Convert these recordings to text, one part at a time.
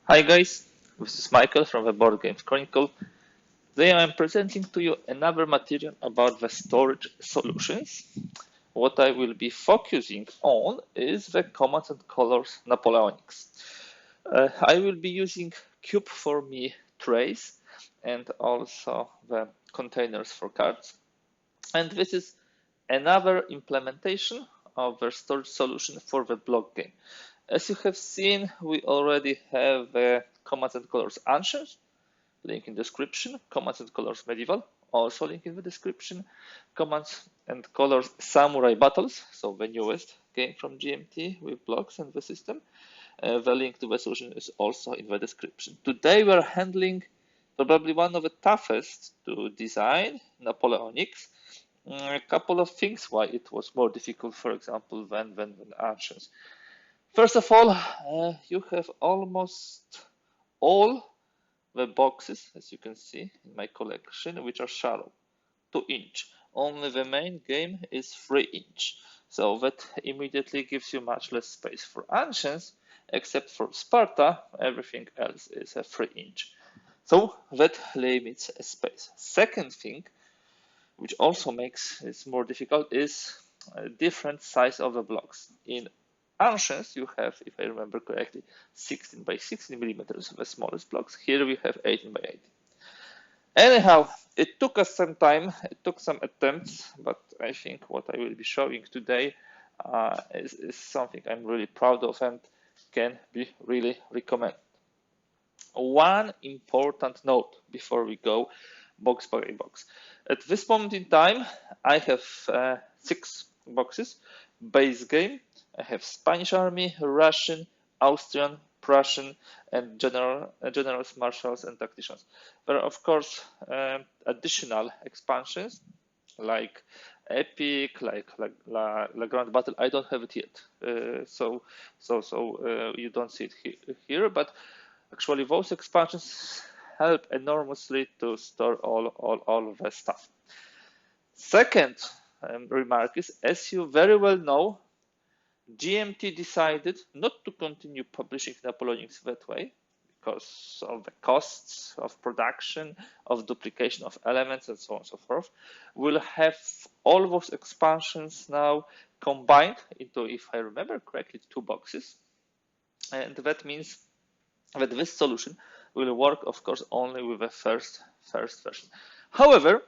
Hi guys, this is Michael from the Board Games Chronicle. Today I am presenting to you another material about the storage solutions. What I will be focusing on is the commands and colors Napoleonics. I will be using cube for me trays and also the containers for cards. And this is another implementation of the storage solution for the block game. As you have seen, we already have the commands and colors ancient, link in description, commands and colors medieval, also link in the description, commands and colors samurai battles, so the newest game from GMT with blocks and the system. The link to the solution is also in the description. Today we're handling probably one of the toughest to design, Napoleonics. A couple of things why it was more difficult, for example, than Ancients. First of all, you have almost all the boxes, as you can see in my collection, which are shallow, 2-inch. Only the main game is 3-inch. So that immediately gives you much less space for Ancients, except for Sparta, everything else is a 3-inch. So that limits space. Second thing, which also makes it more difficult, is a different size of the blocks. In Ancients, you have, if I remember correctly, 16 by 16 millimeters, the smallest blocks. Here we have 18 by 18. Anyhow, it took us some time, it took some attempts, but I think what I will be showing today is something I'm really proud of and can be really recommended. One important note before we go box by box. At this moment in time, I have 6 boxes. Base game, I have Spanish Army, Russian, Austrian, Prussian, and generals, marshals, and tacticians. There are, of course, additional expansions like Epic, like La Grande Battle. I don't have it yet, so you don't see it here. But actually, those expansions help enormously to store all of the stuff. Second remark is, as you very well know, GMT decided not to continue publishing Napoleonics that way because of the costs of production, of duplication of elements, and so on and so forth. We'll have all those expansions now combined into, if I remember correctly, 2 boxes. And that means that this solution will work, of course, only with the first version. However,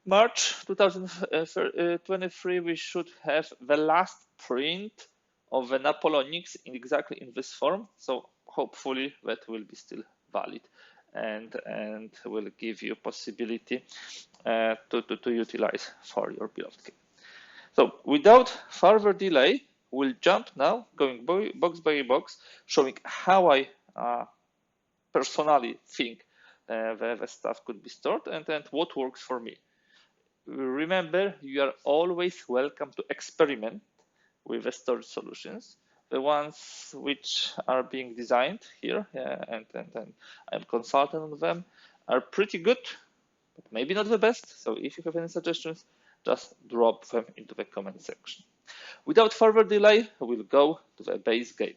March 2023, we should have the last print of the Napoleonics exactly in this form. So hopefully that will be still valid and will give you possibility to utilize for your beloved game. So without further delay, we'll jump now, going box by box, showing how I personally think the stuff could be stored and what works for me. Remember, you are always welcome to experiment with the storage solutions. The ones which are being designed here, and I'm consulting on them, are pretty good, but maybe not the best. So if you have any suggestions, just drop them into the comment section. Without further delay, we'll go to the base game.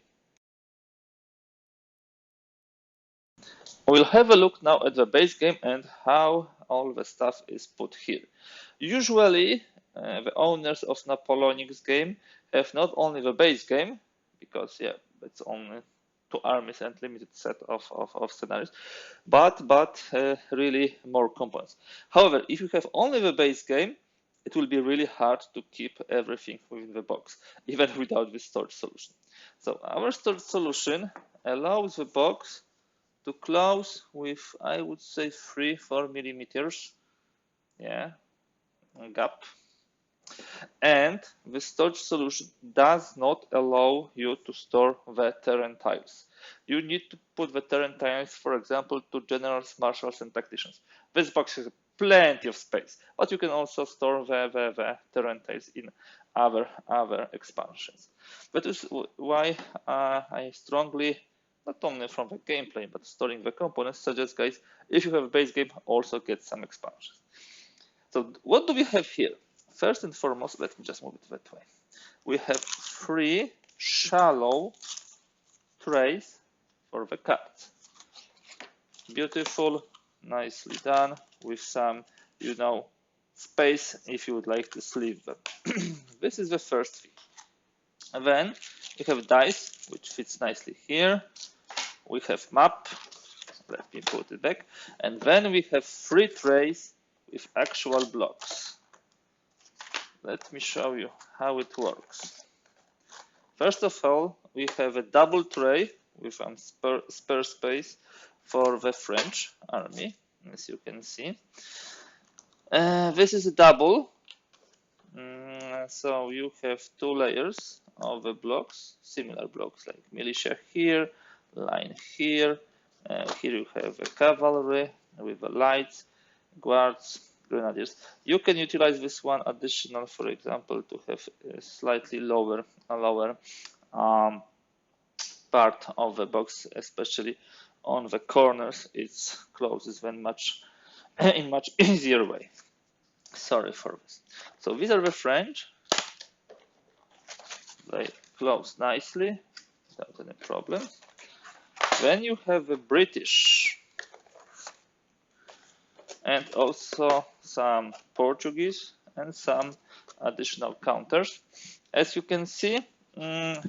We'll have a look now at the base game and how all the stuff is put here. Usually, the owners of Napoleonics game have not only the base game, because it's only 2 armies and limited set of scenarios, but really more components. However, if you have only the base game, it will be really hard to keep everything within the box, even without the storage solution. So our storage solution allows the box to close with, I would say, 3-4 millimeters, gap. And the storage solution does not allow you to store the terrain tiles. You need to put the terrain tiles, for example, to generals, marshals, and tacticians. This box has plenty of space, but you can also store the terrain tiles in other expansions. That is why I strongly, not only from the gameplay, but storing the components, suggest, guys, if you have a base game, also get some expansions. So what do we have here? First and foremost, let me just move it that way. We have 3 shallow trays for the cards. Beautiful, nicely done, with some, you know, space if you would like to sleeve them. This is the first thing. And then we have dice, which fits nicely here. We have map. Let me put it back. And then we have 3 trays with actual blocks. Let me show you how it works. First of all, we have a double tray with some spare space for the French army, as you can see. This is a double, so you have 2 layers of the blocks, similar blocks like militia here, line here. Here you have a cavalry with the lights, guards, grenadiers. You can utilize this one additional, for example, to have a slightly lower part of the box, especially on the corners. It closes then in much easier way. Sorry for this. So these are the French. They close nicely without any problems. Then you have the British and also some Portuguese and some additional counters. As you can see,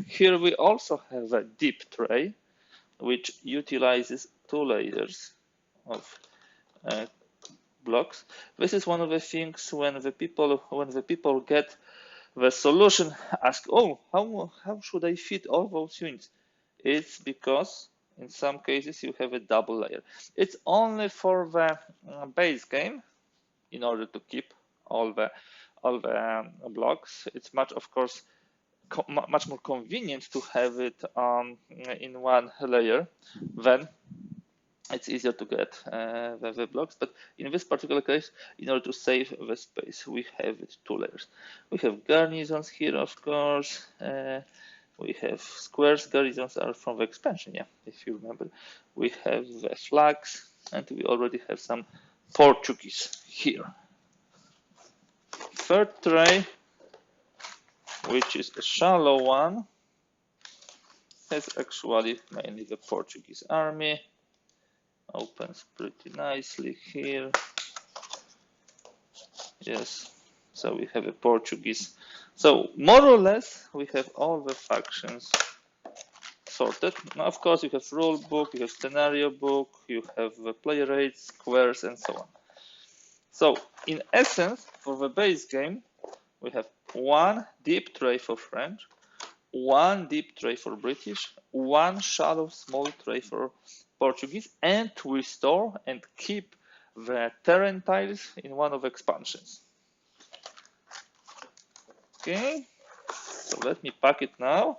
here we also have a deep tray, which utilizes 2 layers of blocks. This is one of the things when the people get the solution, ask, oh, how should I fit all those units? It's because in some cases you have a double layer. It's only for the base game, in order to keep all the blocks. It's much more convenient to have it in 1 layer. Then it's easier to get the blocks, but in this particular case, in order to save the space, we have it 2 layers. We have garrisons here, of course. We have squares. Garrisons are from the expansion, yeah, if you remember. We have the flags, and we already have some Portuguese here. Third tray, which is a shallow one, has actually mainly the Portuguese army. Opens pretty nicely here. Yes, so we have a Portuguese. So more or less we have all the factions sorted. Now, of course, you have rule book, you have scenario book, you have the player rates, squares, and so on. So in essence, for the base game, we have 1 deep tray for French, 1 deep tray for British, 1 shallow small tray for Portuguese, and we store and keep the terrain tiles in one of the expansions. Okay, so let me pack it now.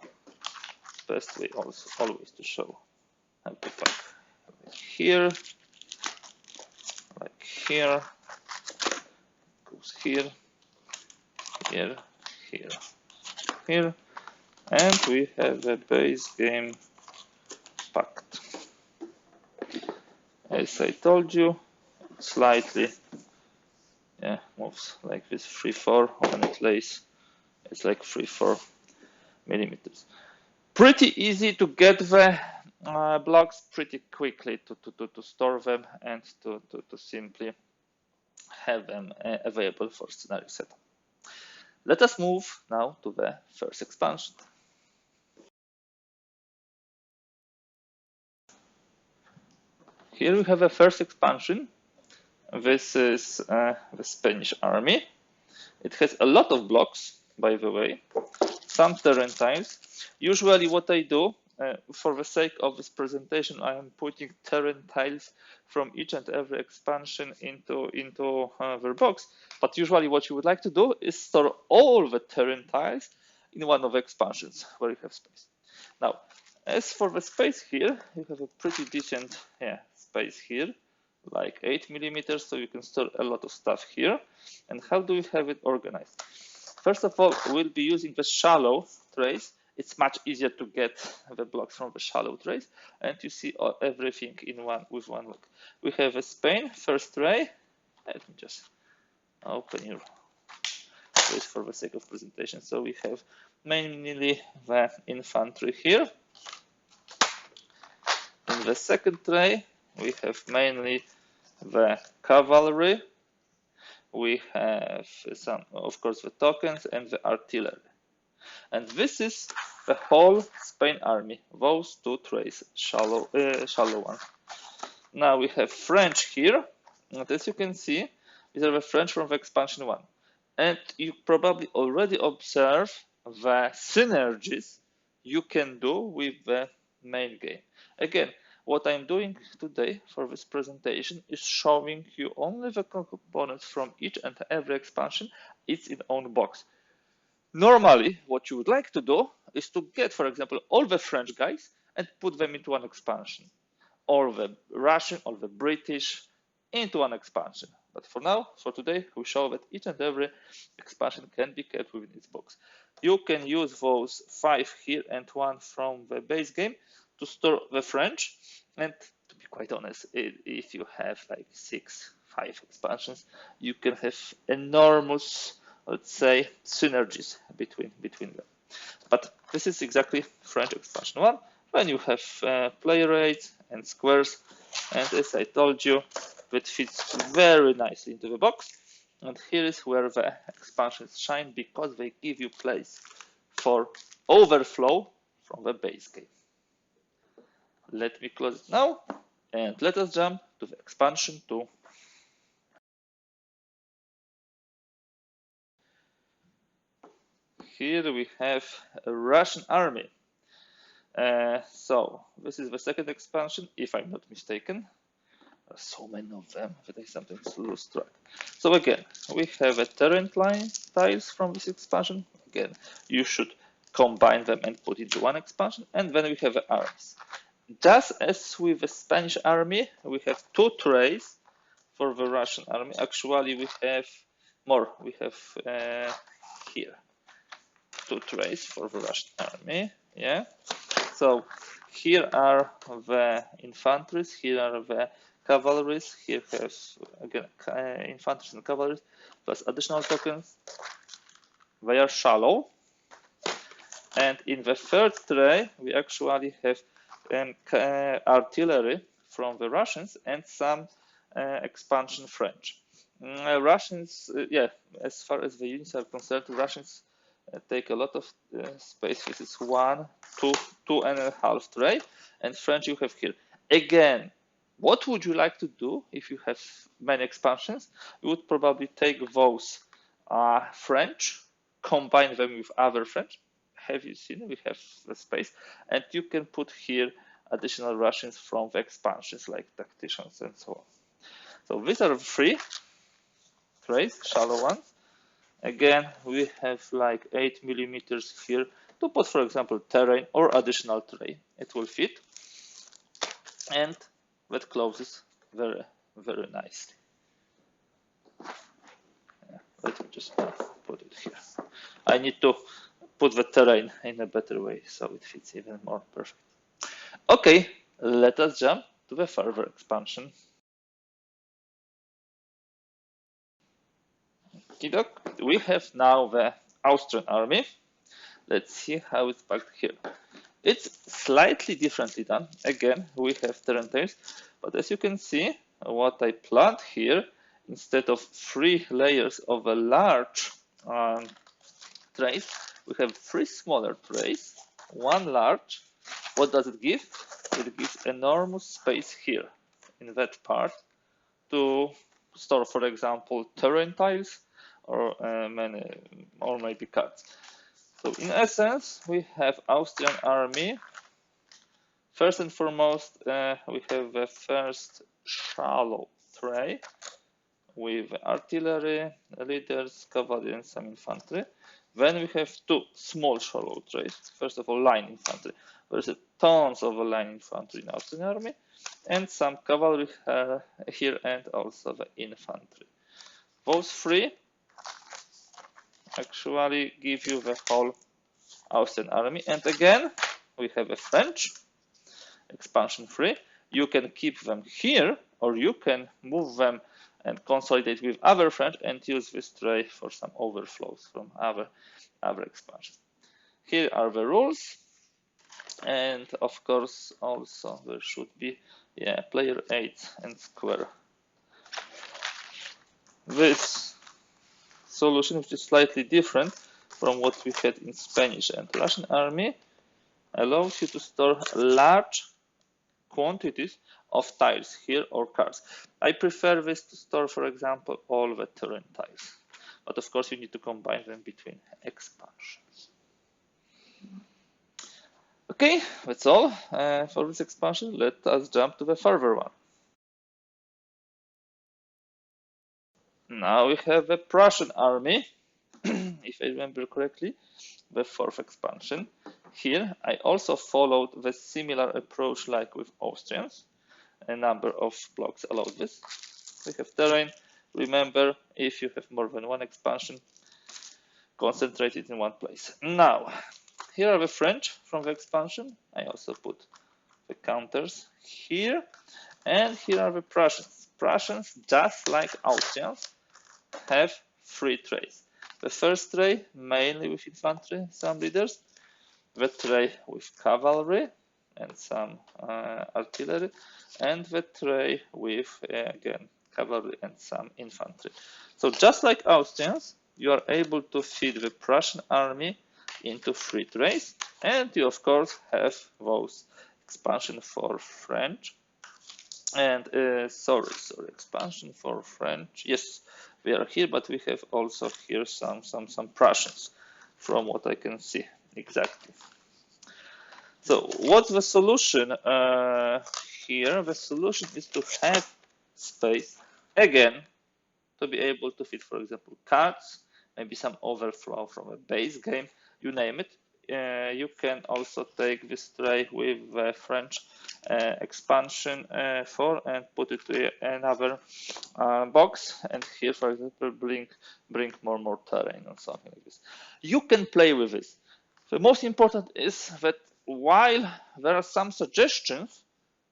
Best way also always to show how to pack. Like here, goes here, here, and we have the base game packed. As I told you, slightly moves like this 3-4 when it lays. It's like 3-4 millimeters. Pretty easy to get the blocks pretty quickly to store them and to simply have them available for scenario setup. Let us move now to the first expansion. Here we have a first expansion. This is the Spanish army. It has a lot of blocks, by the way, some terrain tiles. Usually what I do, for the sake of this presentation, I am putting terrain tiles from each and every expansion into their box. But usually what you would like to do is store all the terrain tiles in one of the expansions where you have space. Now, as for the space here, you have a pretty decent space here, like 8 millimeters, so you can store a lot of stuff here. And how do we have it organized? First of all, we'll be using the shallow trays. It's much easier to get the blocks from the shallow trays, and you see everything with one look. We have a Spain first tray. Let me just open your trays for the sake of presentation. So we have mainly the infantry here. In the second tray, we have mainly the cavalry. We have some, of course, the tokens and the artillery. And this is the whole Spain army, those two trays, shallow ones. Now we have French here, and as you can see, these are the French from the expansion 1. And you probably already observe the synergies you can do with the main game. Again, what I'm doing today for this presentation is showing you only the components from each and every expansion. It's in own box. Normally, what you would like to do is to get, for example, all the French guys and put them into one expansion, or the Russian or the British into one expansion. But for now, for today, we show that each and every expansion can be kept within its box. You can use those 5 here and 1 from the base game to store the French. And to be quite honest, if you have like 5 expansions, you can have enormous, let's say, synergies between them. But this is exactly French expansion 1, when you have player rates and squares, and as I told you, it fits very nicely into the box. And here is where the expansions shine, because they give you place for overflow from the base game. Let me close it now, and let us jump to the expansion 2. Here we have a Russian army. So this is the second expansion, if I'm not mistaken. There are so many of them that I sometimes lose track. So again, we have a terrain tiles from this expansion. Again, you should combine them and put into one expansion. And then we have the armies. Just as with the Spanish army, we have 2 trays for the Russian army. Actually, we have more. We have here 2 trays for the Russian army. Yeah. So here are the infantries. Here are the cavalries. Here have again infantries and cavalries plus additional tokens. They are shallow. And in the third tray, we actually have artillery from the Russians and some expansion French. Russians, yeah, as far as the units are concerned, Russians take a lot of space. This is 1, 2, 2.5 tray, and French you have here. Again, what would you like to do if you have many expansions? You would probably take those French, combine them with other French. Have you seen? We have the space, and you can put here additional Russians from the expansions like tacticians and so on. So these are 3 trays, shallow ones. Again, we have like 8 millimeters here to put, for example, terrain or additional tray. It will fit, and that closes very, very nicely. Yeah, let me just put it here. I need to put the terrain in a better way so it fits even more perfect. Okay, let us jump to the further expansion. We have now the Austrian army. Let's see how it's packed here. It's slightly differently done. Again, we have terrain tiles, but as you can see, what I planned here, instead of 3 layers of a large trays, we have 3 smaller trays, 1 large. What does it give? It gives enormous space here in that part to store, for example, terrain tiles or maybe cards. So in essence, we have Austrian army. First and foremost, we have the first shallow tray with artillery, leaders, cavalry, and some infantry. Then we have 2 small shallow trays. First of all, line infantry. There's tons of line infantry in Austrian army, and some cavalry here, and also the infantry. Those 3 actually give you the whole Austrian army. And again, we have a French expansion 3. You can keep them here, or you can move them and consolidate with other French and use this tray for some overflows from other expansions. Here are the rules. And of course, also there should be, yeah, player 8 and square. This solution, which is slightly different from what we had in Spanish and Russian army, allows you to store large quantities of tiles here or cards. I prefer this to store, for example, all the terrain tiles. But of course, you need to combine them between expansions. Okay, that's all for this expansion. Let us jump to the further one. Now we have the Prussian army, if I remember correctly, the fourth expansion. Here I also followed the similar approach like with Austrians. A number of blocks allows this. We have terrain. Remember, if you have more than one expansion, concentrate it in one place. Now, here are the French from the expansion. I also put the counters here. And here are the Prussians. Prussians, just like Austrians, have 3 trays. The first tray, mainly with infantry, some leaders. The tray with cavalry and some artillery. And the tray with, again, cavalry and some infantry. So just like Austrians, you are able to fit the Prussian army into 3 trays. And you, of course, have those expansion for French. And expansion for French. Yes, we are here, but we have also here some Prussians, from what I can see exactly. So what's the solution here? The solution is to have space again to be able to fit, for example, cards, maybe some overflow from a base game, you name it. You can also take this tray with the French expansion for and put it to another box, and here, for example, bring more terrain or something like this. You can play with this. The most important is that while there are some suggestions,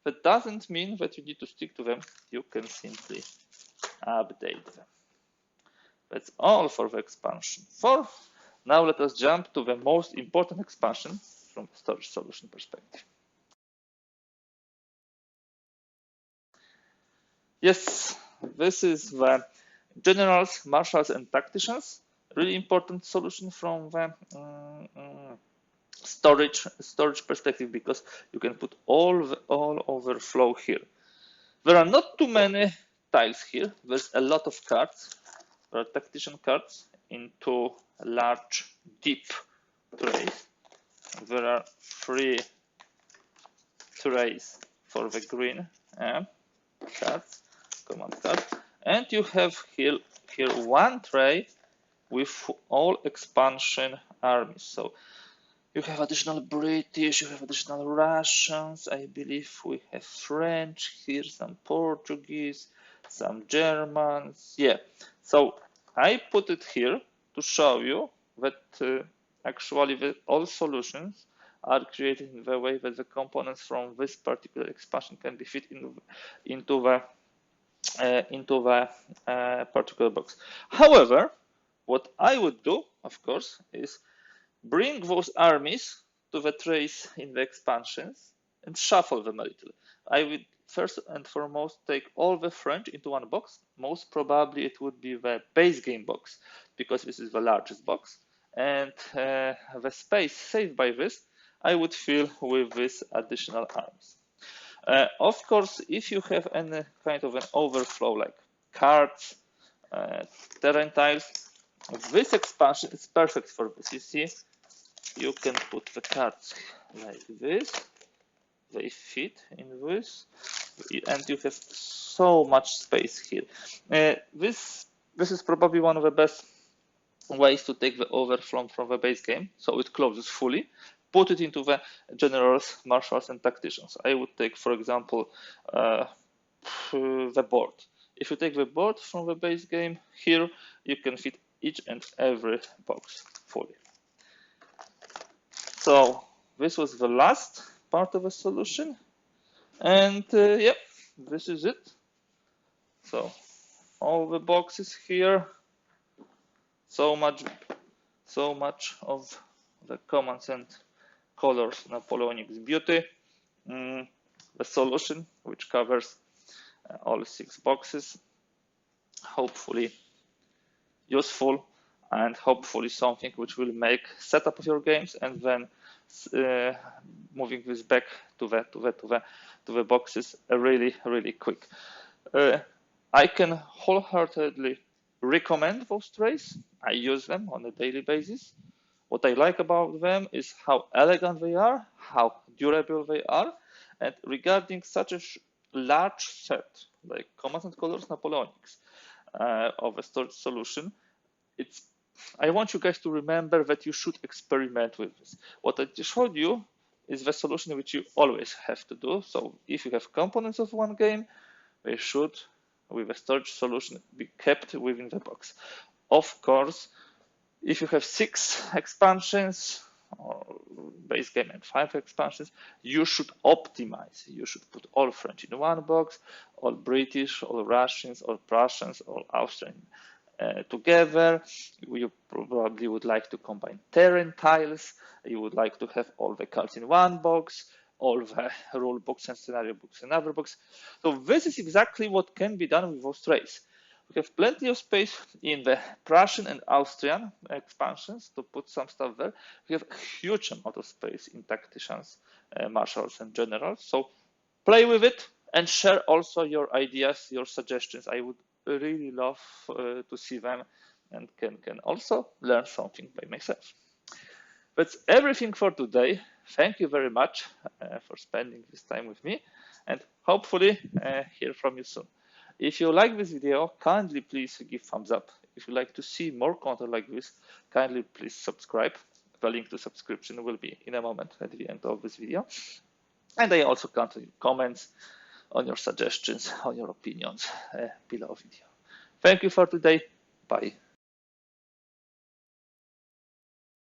that doesn't mean that you need to stick to them. You can simply update them. That's all for the expansion 4. Now let us jump to the most important expansion from the storage solution perspective. Yes, this is the generals, marshals, and tacticians. Really important solution from the storage perspective, because you can put all overflow here. There are not too many tiles here. There's a lot of cards. There are tactician cards into large, deep trays. There are 3 trays for the green cards, command cards, and you have here 1 tray with all expansion armies. So you have additional British, you have additional Russians, I believe we have French here, some Portuguese, some Germans. Yeah, so I put it here to show you that actually all solutions are created in the way that the components from this particular expansion can be fit into the particular box. However, what I would do, of course, is bring those armies to the trays in the expansions and shuffle them a little. I would first and foremost take all the French into one box. Most probably it would be the base game box, because this is the largest box. And the space saved by this, I would fill with these additional armies. Of course, if you have any kind of an overflow like cards, terrain tiles, this expansion is perfect for this. You see, you can put the cards like this, they fit in this, and you have so much space here. This is probably one of the best ways to take the overflow from the base game, so it closes fully. Put it into the generals, marshals, and tacticians. I would take, for example, the board. If you take the board from the base game, here you can fit each and every box fully. So this was the last part of the solution, and yep, this is it. So all the boxes here, so much of the commands and colors Napoleonics Beauty, the solution which covers all 6 boxes, hopefully useful and hopefully something which will make setup of your games and then moving this back to the boxes really quick. I can wholeheartedly recommend those trays. I use them on a daily basis. What I like about them is how elegant they are, how durable they are, and regarding such a large set like Commands and Colors Napoleonics of a storage solution, I want you guys to remember that you should experiment with this. What I just showed you is the solution which you always have to do. So if you have components of one game, they should, with a storage solution, be kept within the box. Of course, if you have 6 expansions, or base game and 5 expansions, you should optimize. You should put all French in one box, all British, all Russians, all Prussians, all Austrian together. You probably would like to combine terrain tiles. You would like to have all the cards in one box, all the rule books and scenario books in another box. So this is exactly what can be done with those trays. We have plenty of space in the Prussian and Austrian expansions to put some stuff there. We have a huge amount of space in tacticians, marshals, and generals. So play with it and share also your ideas, your suggestions. I would really love to see them and can also learn something by myself. That's everything for today. Thank you very much for spending this time with me, and hopefully hear from you soon. If you like this video, kindly please give thumbs up. If you like to see more content like this, kindly please subscribe. The link to subscription will be in a moment at the end of this video. And I also count on your comments, on your suggestions, on your opinions below video. Thank you for today. Bye.